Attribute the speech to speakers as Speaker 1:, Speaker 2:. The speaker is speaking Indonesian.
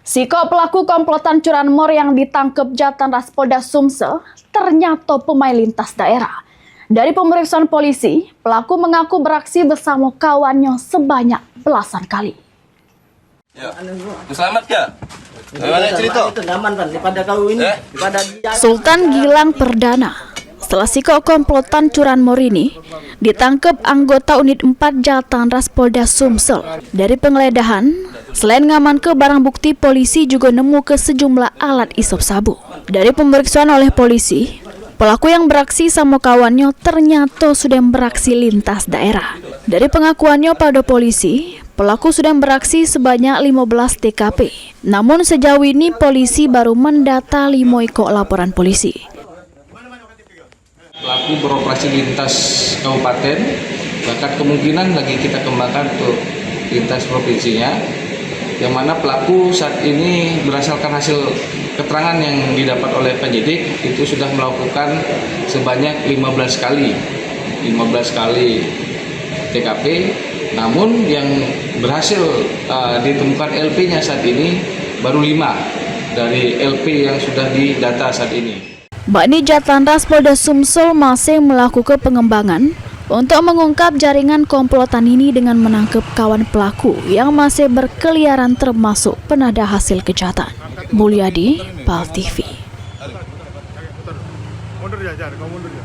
Speaker 1: Siko pelaku komplotan curanmor yang ditangkap Jatan Ras Polda Sumsel ternyata pemain lintas daerah. Dari pemeriksaan polisi, pelaku mengaku beraksi bersama kawannya sebanyak belasan kali.
Speaker 2: Ya. Selamat ya. Gimana cerita?
Speaker 1: Sultan Gilang Perdana. Setelah Siko komplotan curanmor ini ditangkap anggota unit 4 Jatan Ras Polda Sumsel. Dari penggeledahan, selain ngamankan barang bukti, polisi juga nemu ke sejumlah alat isop sabu. Dari pemeriksaan oleh polisi, pelaku yang beraksi sama kawannya ternyata sudah beraksi lintas daerah. Dari pengakuannya pada polisi, pelaku sudah beraksi sebanyak 15 TKP. Namun sejauh ini polisi baru mendata 5 ekor laporan polisi.
Speaker 3: Pelaku beroperasi lintas kabupaten, bahkan kemungkinan lagi kita kembangkan untuk lintas provinsinya, yang mana pelaku saat ini berdasarkan hasil keterangan yang didapat oleh penyidik itu sudah melakukan sebanyak 15 kali TKP, namun yang berhasil ditemukan LP-nya saat ini baru 5 dari LP yang sudah didata saat ini.
Speaker 1: Bakni Jatan Ras Polda Sumsel masih melakukan pengembangan untuk mengungkap jaringan komplotan ini dengan menangkap kawan pelaku yang masih berkeliaran termasuk penada hasil kejahatan. Mulyadi, PAL TV.
Speaker 4: Mundur ya, kau mundur ya.